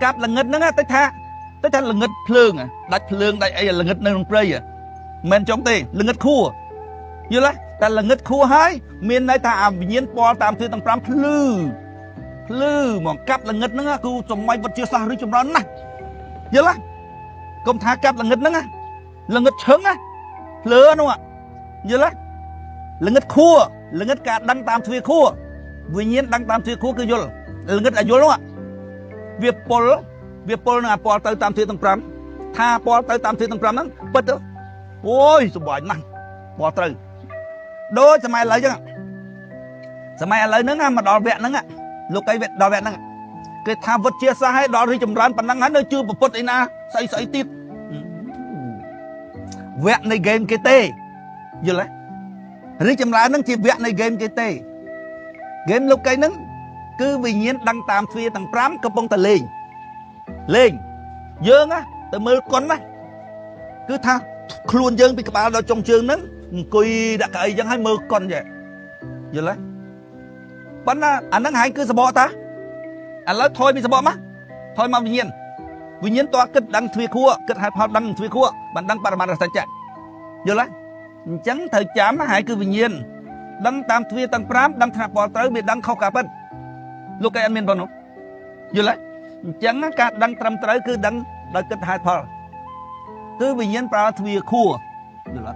cặp là nghịch nó tới tha là nghịch phượng đại ấy là nghịch nơi trong prey men trong tê là nghịch khua như là ta là nghịch khua hai miền này ta nhiên po tam thứ tầng pram lư mà cặp là nghịch nó cứ trong mai vật chưa sao đi trong đó nè như là công tha cặp là nghịch nó là nghịch trứng á lừa đúng không ạ như là nghịch khua là nghịch cả đăng tam thứ khua vì nhiên đăng tam thứ khua cứ vô là nghịch là vô đúng không ạ việc pol là pol tới tam thứ tầng pram tha pol tới tam thứ tầng pram đó bất đó ôi số bảy năng pol tới đôi sao mày lấy chứ sao mày lấy nữa mà đòi vẹn nữa lúc cái vẹn đòi vẹn nữa cái tham vật chia xa hay đòi đi chấm rán bản năng hắn nơi chưa một phút ấy na say tít vẹn này game cái tê như lấy đi chấm rán nó chỉ vẹn này game cái tê game lúc cái nứng cứ vì nhiên đăng tam phía tầng pram cái bông ta lên dương á từ mưa con á cứ tha luôn dương bị các bạn ở trong trường nứng cùi đã cậy dân hay mơ con vậy giờ lấy bắn anh đang hay cứ sờ bọ ta anh nói thôi bị sờ bọ má thôi mà vì nhiên toa kết đăng thuê khua kết hai phao đăng thuê khua bạn đăng para mara chạy giờ lấy chẳng thời chám hại cứ vì nhiên đăng tam thuê tăng pram đăng tháp bọ tới bị đăng khâu cả bên lúc cái anh miền không giờ lấy chẳng cả đăng trăm tới cứ đăng đăng kết hai phao cứ vì nhiên para thuê khua giờ lấy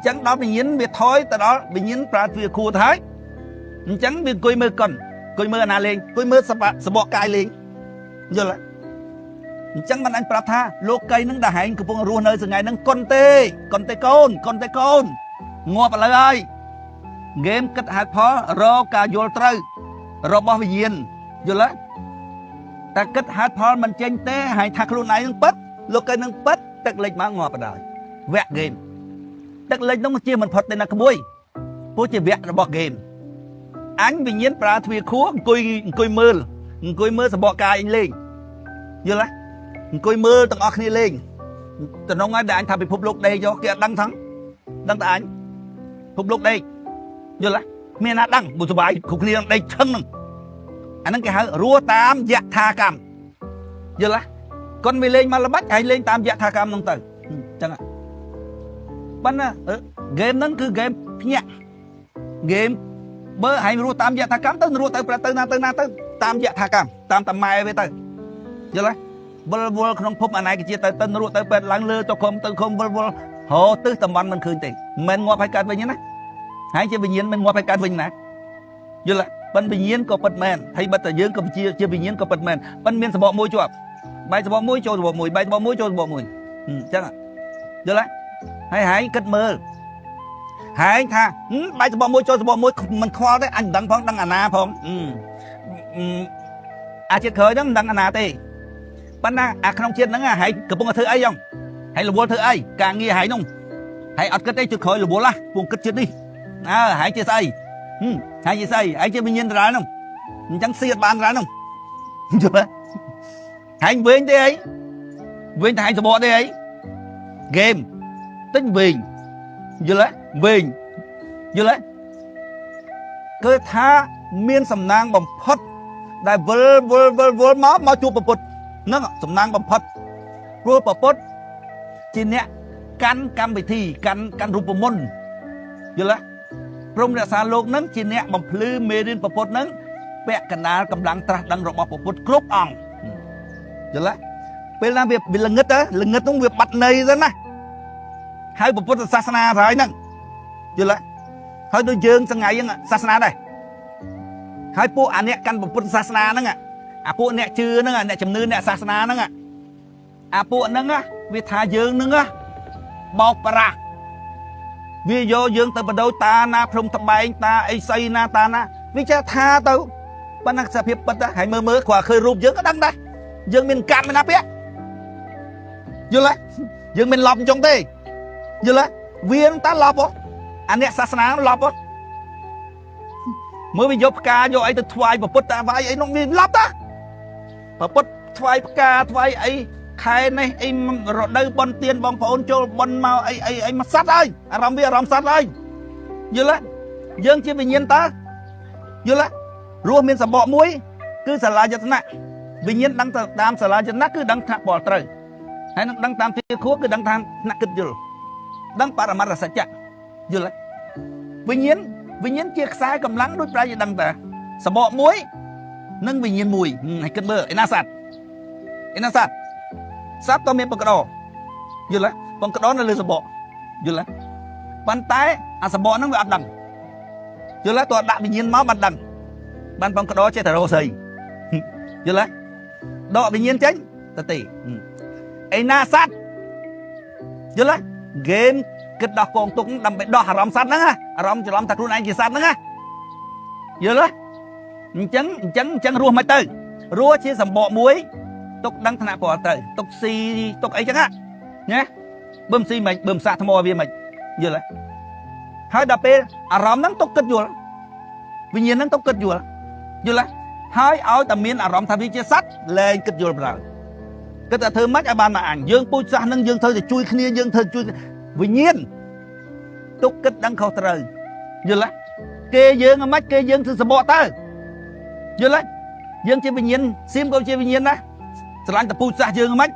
chẳng đó bị nhiễm bị thói từ đó bị nhiễm ra việc khua thái chẳng bị coi mơ cần coi mơ nào lên coi mơ sập bọ cài lên giờ lại chẳng bạn anh tha lô cây nó đã hành của phong ruộng nơi từ ngày nó con tê con ngọt lại ơi game kết hạt phó ro cả vô trời ro bao nhiêu giờ lại ta kết hạt phó mình tranh tê hay thạc luôn này nó bớt lô cây nó bớt tật lịch mà ngọt vào đời vẹt game tất lên nó chia mình phật tên là cái bôi chỉ vẹn là bỏ game anh bị nhiễm pra thuê khúa cùi mưa sẽ bỏ cài anh lên như là cùi mưa tầng ọc này lên tầng nó ngay để anh thà bị phục lục đây cho kia đăng thắng đăng tại anh phục lục đây như là miền Nam đăng một số bài phục này đây chân anh đang cái hở rùa tam dạ tha cam như là con mày lên mà là bắt anh lên tam dạ tha cam nông tử chẳng ạ bắn game nó cứ game nhẹ game bơ hay rùa tam dạ tha cam tới rùa tới tam dạ tha cam tam mai với tới giờ lấy vô không phúc anh này cái chia tới tên rùa tới bên lăng lơ cho không vô hồ tứ tầm bắn mình khơi tiền mình ngọt phải cắt với nhá hãy chơi bình nhiên mình ngọt phải cắt với nè giờ lấy bên bình nhiên có bật mền hay bật ở dưới có chia bình nhiên có bật mền bên miền sẽ bỏ môi chuột bay sẽ bỏ môi cho bỏ mùi bay bỏ môi cho bỏ mùi chắc ạ giờ lấy hãy kết mơ hãy tha bay sẽ bỏ môi cho bỏ môi mình khoa đấy anh đăng phong đăng anh na phong chết khởi đó đăng anh na tê ban na không chết nó hãy cặp bông thứ ấy không hãy là bố thứ ấy càng nghe hãy nông hãy ở cái đây chết khởi là bố la buông kết chết đi hãy chia say hãy chia say hãy chia bình nhiên ra không chẳng xiết bàn ra không hãy với anh đây ấy với anh hãy sẽ bỏ đây ấy game tính bình như lấy cơ tha miên sầm nang bầm phật đại vơ máu chụp bầm phật nó sầm nang bầm phật vơ bầm phật chỉ nè căn cam bị thi căn rụp bầm môn như lấy trong đại sa lục nắng chỉ nè bầm phứ mê điên bầm phật nắng bẹ cành đá cầm đắng tra đắng rọp bầm phật cướp ong như lấy bây giờ việc bị lưng ngất nó việc bắt này ra nè hai bộ phật sa na rồi nè chưa lấy hơi tôi dương sang ngày sa na đây hai bộ anh nè căn bộ phật sa na nữa à bộ nè chưa nữa nè chấm nư nè sa na nữa à bộ nữa vì thà dương nữa bọc ra vì do dương từ bắt đầu ta na from thập bài ta ai say na ta na vì cha tha tao ban năng sập hiệp bật hãy mơ quả khơi rụp dương có đăng đây dương mình cam mình áp biết chưa lấy dương mình lọc trong tê giờ là viên ta lọp á anh em sa na lọp á mới bị dốc ca vô ấy từ thoại và bứt ta vai ấy nó bị lọp ta và bứt thoại ca thoại ấy khai này ấy rồi đây bon tiền bong phun cho bon màu ấy mà sát ơi làm việc làm sát ơi giờ là dương chỉ bị nhiên ta giờ là rùa miền sầm bọ muối cứ sờ lại cho thế này វិញ្ញាណដឹងតាមសាលាចំណាស់គឺដឹងថាបល់ត្រូវហើយនឹងដឹងតាមទីខួរគឺដឹងថាថ្នាក់គិតយល់ដឹងបរមត្តសច្ចៈយល់វិញ្ញាណជាខ្សែកម្លាំងដូចប្រែជាដឹងតាសបកមួយនិងវិញ្ញាណមួយហើយគិតមើលឯណាសត្វសត្វតើមានបង្កដោយល់បង្កដោនៅលើសបកយល់ប៉ុន្តែអាសបកហ្នឹងវាអត់ដឹងយល់តើដាក់វិញ្ញាណមកបានដឹងបានបង្កដោចេះតែរស់ស្អីយល់ដកវិញ្ញាណចេញទៅទេឯណាសត្វយល់ហ្គេមគិតដោះកងទុកដើម្បីដោះអារម្មណ៍សត្វហ្នឹងអារម្មណ៍ច្រឡំថាខ្លួនឯងជាសត្វហ្នឹងយល់អញ្ចឹងរស់មិនទៅរស់ជាសម្បកមួយទុកដឹងថ្នាក់ព្រោះទៅទុកស៊ីទុកអីចឹងណាបឹមស៊ីមិនបឹមសាក់ថ្មវាមិនយល់ហើយដល់ពេលអារម្មណ៍ហ្នឹងទុកគិតយល់វិញ្ញាណហ្នឹងទុកគិតយល់ហើយឲ្យតែមានអារម្មណ៍ថាវាជាសត្វលែងគិតយល់ប្រើគិតតែធ្វើម៉េចឲ្យបានមកអញយើងពូជសាសនឹងយើងធ្វើតែជួយគ្នាយើងធ្វើជួយវិញ្ញាណទុកគិតដឹងខុសត្រូវយល់គេយើងមិនគេយើងធ្វើសបកទៅយល់យើងជាវិញ្ញាណសៀមក៏ជាវិញ្ញាណដែរស្រឡាញ់តែពូជសាសយើងមិន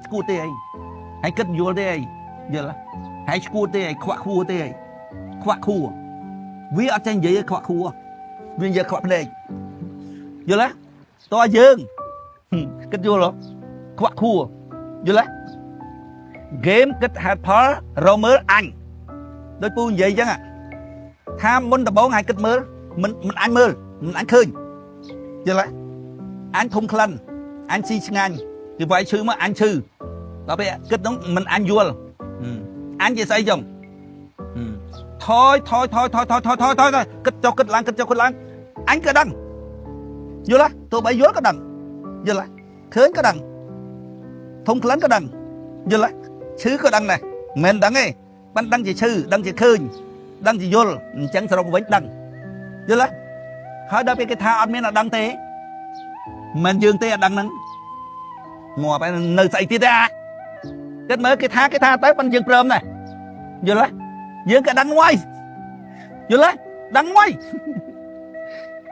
ស្គួតទេអីហើយគិតយល់ទេអីយល់ហើយស្គួតទេអីខ្វាក់ខួរទេអីខ្វាក់ខួរវាអត់ចេះនិយាយឲ្យខ្វាក់ខួរវានិយាយខ្វាក់ភ្នែកយល់តើយើងគិតយល់ខ្វាក់ខួរយល់ហ្គេមគិតហេតុផលរមើលអញដូចពូនិយាយអញ្ចឹងថាមុនដំបូងឲ្យគិតមើលមិនអញមើលមិនអញឃើញយល់អញធំក្លិនអញស៊ីឆ្ងាញ់ពីវាយឈឺមកអញឈឺដល់ពេលគិតនោះមិនអញយល់អញជាស្អីចឹងថយគិតចុះគិតឡើងអញក៏ដឹងយល់ទោះបីយល់ក៏ដឹងយល់ឃើញក៏ដឹងធំក្លិនក៏ដឹងយល់ឈឺក៏ដឹងដែរមិនដឹងទេបានដឹងជាឈឺដឹងជាឃើញដឹងជាយល់អញ្ចឹងសរុបវិញដឹងយល់ហើយដល់ពេលគេថាអត់មានអត់ដឹងទេមិនយើងទេអត់ដឹងហ្នឹងងាប់ហើយនៅស្អីទៀតទេគិតមើលគេថាទៅប៉ុន្តែយើងព្រមដែរយល់យើងក៏ដឹងមួយយល់ដឹងមួយ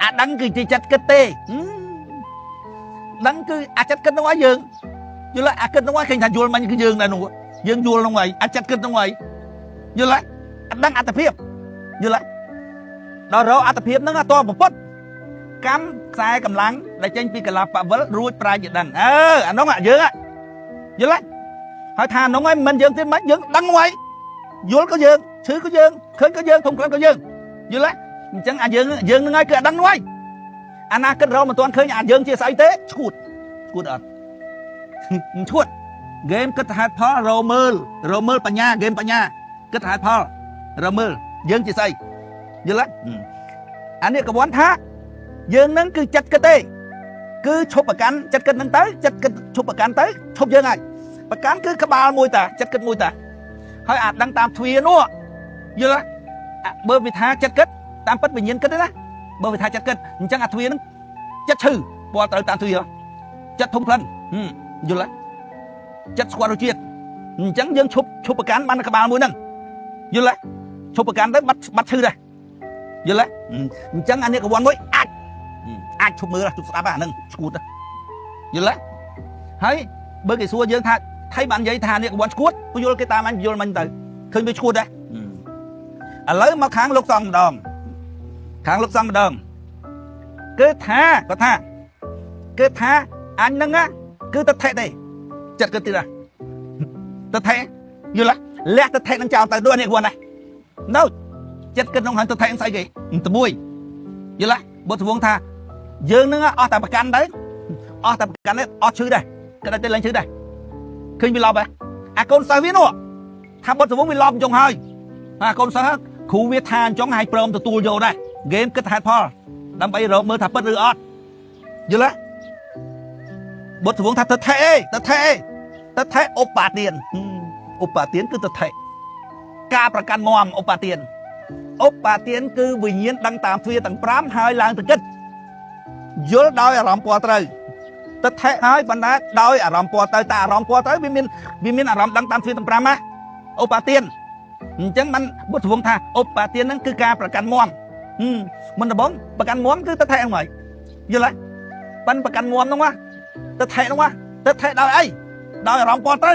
អាដឹងគឺជាចិត្តគិតទេដឹងគឺអាចិត្តគិតនោះឲ្យយើងយល់អាគិតនោះឲ្យឃើញថាយល់មិញគឺយើងដែរនោះយើងយល់នោះហើយអាចិត្តគិតនោះហើយយល់អត់ដឹងអត្តភាពយល់ដល់រកអត្តភាពហ្នឹងអត់តប្រពុតកម្មខ្សែកម្លាំងដែលចេញពីកលាបវិលរួចប្រែជាដឹងអានោះយើងយល់ហើយថានោះហើយមិនយើងទេមិនយើងដឹងហើយយល់ក៏យើងឈឺក៏យើងឃើញក៏យើងធំក្លិនក៏យើងយល់អញ្ចឹងអាយើងហ្នឹងហើយគឺអត់ដឹងនោះហើយអាណាគិតរកមិនទាន់ឃើញអាយើងជាស្អីទេឈួតអត់ឈួតហ្គេមគិតហេតុផលរមើលបញ្ញាហ្គេមបញ្ញាគិតហេតុផលរមើលយើងជាស្អីយល់អានេះកវ័នថាយើងនឹងគឺចិត្តគិតទេគឺឈប់ប្រកាន់ចិត្តគិតនឹងទៅចិត្តគិតឈប់ប្រកាន់ទៅឈប់យើងហើយប្រកាន់គឺក្បាលមួយតាចិត្តគិតមួយតាហើយអាចដឹងតាមទ្វានោះយល់បើវាថាចិត្តគិតតាមពិតវិញ្ញាណគិតទេណាបើវាថាចិត្តគិតអញ្ចឹងអាទ្វានឹងចិត្តឈឺពាល់ត្រូវតាមទ្វាចិត្តធំក្លិនយល់ចិត្តស្គាល់រសជាតិអញ្ចឹងយើងឈប់ប្រកាន់បានក្បាលមួយហ្នឹងយល់ឈប់ប្រកាន់ទៅបាត់ឈឺដែរយល់អញ្ចឹងអានេះកវ័នមួយអាចឈប់មើលឈប់ស្ដាប់អាហ្នឹងឈួតយល់ហើយបើគេសួរយើងថាថៃបាននិយាយថានេះកវ័នឈួតពយល់គេតាមអញយល់មិញទៅឃើញវាឈួតដែរឥឡូវមកខាងលោកសង្ឃម្ដងគឺថាអញហ្នឹងគឺតថេទេចិត្តគិតទៀតតថេយល់លះតថេនឹងចោលទៅដូចនេះគាត់ណានៅចិត្តគិតក្នុងហ្នឹងតថេស្អីគេតែមួយយល់បើត្បូងថាយើងនឹងអស់តែប្រកាន់ទៅអស់ឈឺដែរគិតតែឡើងឈឺដែរឃើញវាឡប់ហ៎អាកូនសិស្សវានោះថាបើត្បូងវាឡប់អញ្ចឹងហើយអាកូនសិស្សគ្រូវាថាអញ្ចឹងហើយព្រមទទួលយកដែរហ្គេមគិតហេតុផលដើម្បីរកមើលថាពិតឬអត់យល់បុត្រវងថាតថេឧបាទានគឺតថេការប្រកាន់ងំឧបាទានគឺវិញ្ញាណដឹងតាមទ្វាទាំង5ហើយឡើងទៅគិតយល់ដោយអារម្មណ៍ពណ៌ត្រូវតថេហើយបណ្ដាដោយអារម្មណ៍ពណ៌ទៅតែអារម្មណ៍ពណ៌ទៅវាមានអារម្មណ៍ដឹងតាមទ្វាទាំង5ណាឧបាទានអញ្ចឹងបានបុត្រវងថាឧបាទានហ្នឹងគឺការប្រកាន់ងំមិនដំបងប្រកាន់ងំគឺតថេហ្នឹងហើយយល់ទេប៉ិនប្រកាន់ងំហ្នឹង ទៅថេនោះទៅថេដោយអីដោយអារម្មណ៍ពលទៅ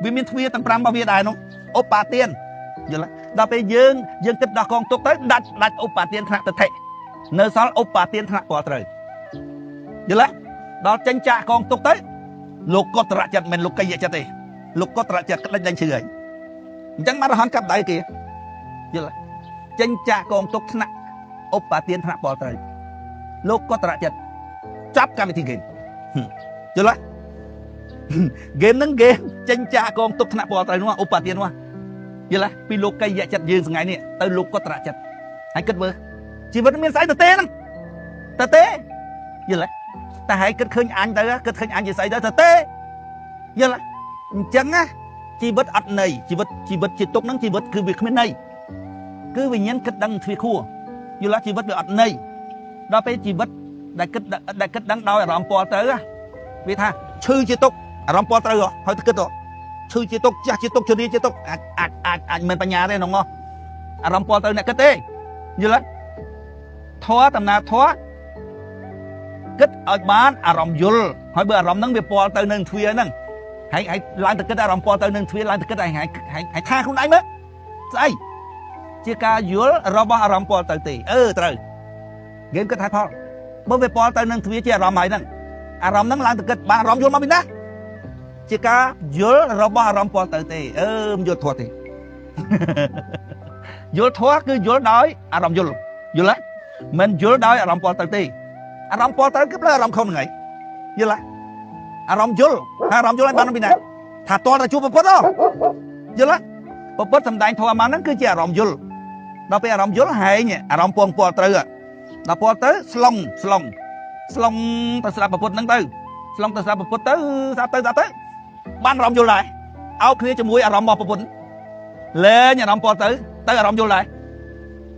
វាមានទ្វារទាំង5របស់វាដែរនោះឧបាទានយល់ដល់ពេលយើងគិតដល់កងទុកទៅដាច់ឧបាទានថ្នាក់ទៅថេនៅសល់ឧបាទានថ្នាក់ពលត្រូវយល់ដល់ចេញចាក់កងទុកទៅលោកកតរចិត្តមិនលោកកៃចិត្តទេលោកកតរចិត្តក្តិចដេញឈឺហើយអញ្ចឹងមករហ័នកាប់ដៃគេយល់ចេញចាក់កងទុកថ្នាក់ឧបាទានថ្នាក់ពលត្រូវលោកកតរចិត្តចាប់កម្មវិធីហ្គេមយល់ហ្គេមហ្នឹងគេចេញចាក់កងទុកថ្នាក់ពលត្រូវនោះឧបាទាននោះយល់ពីលោកកៃចិត្តយើងថ្ងៃនេះទៅលោកកតរចិត្តហើយគិតមើលជីវិតមានស្អីទៅទេហ្នឹងទៅទេយល់តែហើយគិតឃើញអញទៅគិតឃើញអញជាស្អីទៅទេយល់អញ្ចឹងណាជីវិតអត់ន័យជីវិតជាទុកហ្នឹងជីវិតគឺវាគ្មានន័យគឺវិញ្ញាណគិតដឹងទ្វាខួរយល់ជីវិតវាអត់ន័យដល់ពេលជីវិតដែលគិតដឹងដោយអារម្មណ៍ពលទៅវាថាឈឺជាទុកអារម្មណ៍ពលត្រូវហើយទៅគិតឈឺជាទុកចាស់ជាទុកជរាជាទុកអាចមិនបញ្ញាទេក្នុងអារម្មណ៍ពលទៅអ្នកគិតទេយល់ធေါ်ដំណើរធေါ်គិតឲ្យបានអារម្មណ៍យល់ហើយបើអារម្មណ៍ហ្នឹងវាពលទៅនឹងទ្វារហ្នឹងហើយឡើងទៅគិតអារម្មណ៍ពលទៅនឹងទ្វារឡើងទៅគិតហើយថាខ្លួនឯងមើលស្អីជាការយល់របស់អារម្មណ៍ពលទៅទេត្រូវយើងគិតថាផលបើវាពលទៅនឹងទ្វារជាអារម្មណ៍ហើយហ្នឹងអារម្មណ៍ហ្នឹងឡើងទៅគិតបានអារម្មណ៍យល់មកពីណាជាការយល់របស់អារម្មណ៍ពលទៅទេមិនយល់ធေါ်ទេយល់ធေါ်គឺយល់ដោយអារម្មណ៍យល់មិនយល់ដោយអារម្មណ៍ពលទៅទេអារម្មណ៍ពលទៅគឺផ្លូវអារម្មណ៍ខុសហ្នឹងហើយយល់អារម្មណ៍យល់អារម្មណ៍យល់ឲ្យបានពីណាថាតតែជួបប្រពុតយល់ប្រពុតសំដែងធម៌មកហ្នឹងគឺជាអារម្មណ៍យល់ដល់ពេលអារម្មណ៍យល់ហែងអារម្មណ៍ពងពលត្រូវដល់ពលទៅស្លុងទៅស្ដាប់ប្រពុតហ្នឹងទៅស្លុងទៅស្ដាប់ប្រពុតទៅស្ដាប់ទៅបានអារម្មណ៍យល់ដែរអោបគ្នាជាមួយអារម្មណ៍របស់ប្រពុតលែងអារម្មណ៍ពលទៅអារម្មណ៍យល់ដែរ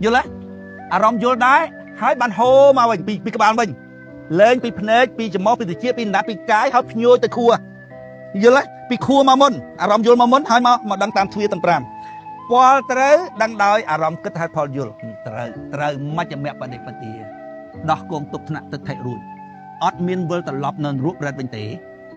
យល់អារម្មណ៍យល់ដែរហើយបានហូរមកវិញពីក្បាលវិញលែងពីភ្នែកពីច្រមុះពីត្រចៀកពីណាត់ពីកាយហើយភ្ញួយទៅខួរយល់ពីខួរមកមុនអារម្មណ៍យល់មកមុនហើយមកដឹងតាមទ្វារទាំង5ពលត្រូវដឹងដោយអារម្មណ៍គិតហេតុផលយល់ត្រូវមជ្ឈមបដិបទាដោះគងទុកថ្នាក់ទឹកថេរួចអត់មានវិលត្រឡប់នៅរូបរ៉េតវិញទេ